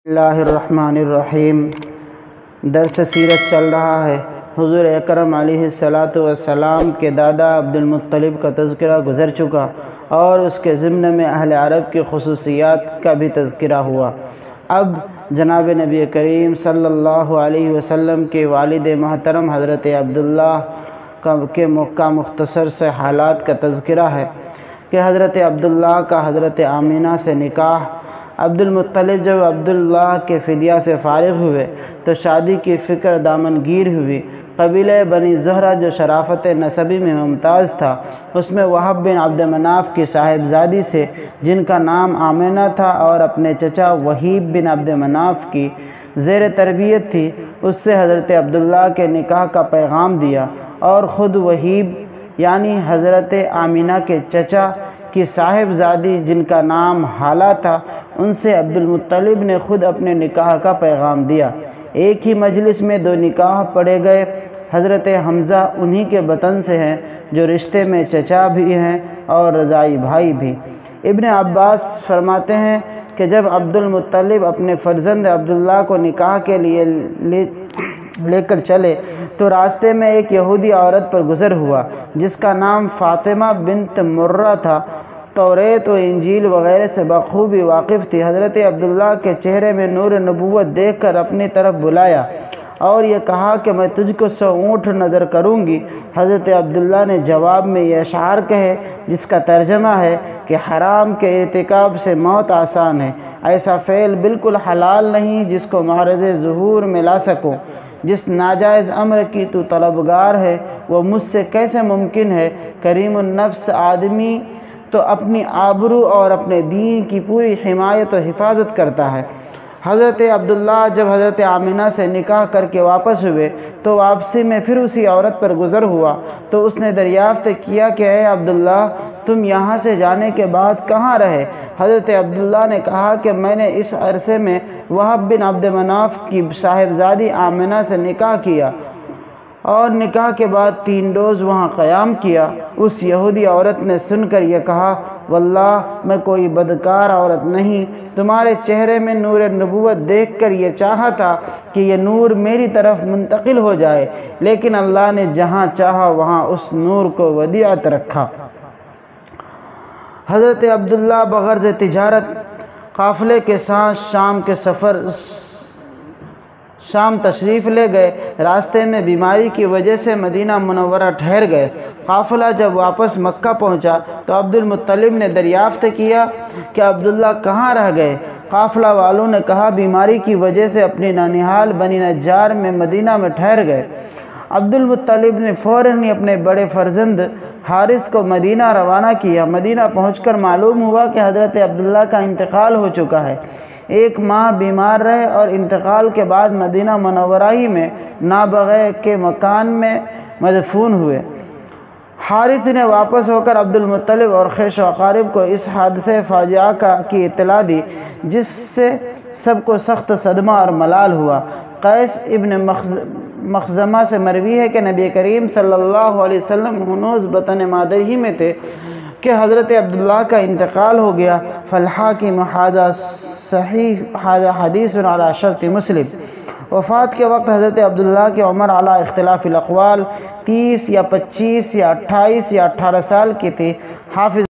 اللہ الرحمن الرحیم۔ درس سیرت چل رہا ہے۔ حضور اکرم علیہ السلام کے دادا عبد المطلب کا تذکرہ گزر چکا اور اس کے ضمن میں اہل عرب کی خصوصیات کا بھی تذکرہ ہوا۔ اب جناب نبی کریم صلی اللہ علیہ وسلم کے والد محترم حضرت عبداللہ کے مختصر سے حالات کا تذکرہ ہے کہ حضرت عبداللہ کا حضرت آمینہ سے نکاح۔ عبد المطلب جب عبداللہ کے فدیہ سے فارغ ہوئے تو شادی کی فکر دامنگیر ہوئی۔ قبیلہ بنی زہرہ جو شرافت نسبی میں ممتاز تھا، اس میں وہب بن عبد مناف کی صاحبزادی سے جن کا نام آمینہ تھا اور اپنے چچا وہیب بن عبد مناف کی زیر تربیت تھی، اس سے حضرت عبداللہ کے نکاح کا پیغام دیا اور خود وہیب یعنی حضرت آمینہ کے چچا کی صاحبزادی جن کا نام حالہ تھا، ان سے عبد المطلب نے خود اپنے نکاح کا پیغام دیا۔ ایک ہی مجلس میں دو نکاح پڑھے گئے۔ حضرت حمزہ انہی کے بطن سے ہیں جو رشتے میں چچا بھی ہیں اور رضاعی بھائی بھی۔ ابن عباس فرماتے ہیں کہ جب عبد المطلب اپنے فرزند عبداللہ کو نکاح کے لیے لے کر چلے تو راستے میں ایک یہودی عورت پر گزر ہوا جس کا نام فاطمہ بنت مرہ تھا۔ توریت و انجیل وغیرہ سے بخوبی واقف تھی۔ حضرت عبداللہ کے چہرے میں نور نبوت دیکھ کر اپنی طرف بلایا اور یہ کہا کہ میں تجھ کو 100 اونٹ نظر کروں گی۔ حضرت عبداللہ نے جواب میں یہ اشعار کہے جس کا ترجمہ ہے کہ حرام کے ارتکاب سے موت آسان ہے، ایسا فعل بالکل حلال نہیں جس کو معرض ظہور میں لا سکوں۔ جس ناجائز امر کی تو طلبگار ہے وہ مجھ سے کیسے ممکن ہے؟ کریم النفس آدمی تو اپنی آبرو اور اپنے دین کی پوری حمایت و حفاظت کرتا ہے۔ حضرت عبداللہ جب حضرت آمینہ سے نکاح کر کے واپس ہوئے تو واپسی میں پھر اسی عورت پر گزر ہوا تو اس نے دریافت کیا کہ اے عبداللہ، تم یہاں سے جانے کے بعد کہاں رہے؟ حضرت عبداللہ نے کہا کہ میں نے اس عرصے میں وہب بن عبد مناف کی صاحبزادی آمینہ سے نکاح کیا اور نکاح کے بعد 3 روز وہاں قیام کیا۔ اس یہودی عورت نے سن کر یہ کہا، واللہ میں کوئی بدکار عورت نہیں، تمہارے چہرے میں نور نبوت دیکھ کر یہ چاہا تھا کہ یہ نور میری طرف منتقل ہو جائے، لیکن اللہ نے جہاں چاہا وہاں اس نور کو ودیعت رکھا۔ حضرت عبداللہ بغرض تجارت قافلے کے ساتھ شام تشریف لے گئے۔ راستے میں بیماری کی وجہ سے مدینہ منورہ ٹھہر گئے۔ قافلہ جب واپس مکہ پہنچا تو عبد المطلب نے دریافت کیا کہ عبداللہ کہاں رہ گئے؟ قافلہ والوں نے کہا بیماری کی وجہ سے اپنی نانیحال بنی نجار میں مدینہ میں ٹھہر گئے۔ عبد المطلب نے فوراً ہی اپنے بڑے فرزند حارث کو مدینہ روانہ کیا۔ مدینہ پہنچ کر معلوم ہوا کہ حضرت عبداللہ کا انتقال ہو چکا ہے۔ 1 ماہ بیمار رہے اور انتقال کے بعد مدینہ منورہ ہی میں نابغہ کے مکان میں مدفون ہوئے۔ حارث نے واپس ہو کر عبد المطلب اور خویش و اقارب کو اس حادثہ فاجعہ کی اطلاع دی جس سے سب کو سخت صدمہ اور ملال ہوا۔ قیس ابن مخزمہ سے مروی ہے کہ نبی کریم صلی اللہ علیہ وسلم ہنوز بطن مادر ہی میں تھے کہ حضرت عبداللہ کا انتقال ہو گیا۔ فالحاکم ھذا صحیح ھذا حدیث علی شرط مسلم۔ وفات کے وقت حضرت عبداللہ کی عمر علی اختلاف الاقوال 30 یا 25 یا 28 یا 18 سال کی تھی۔ حافظ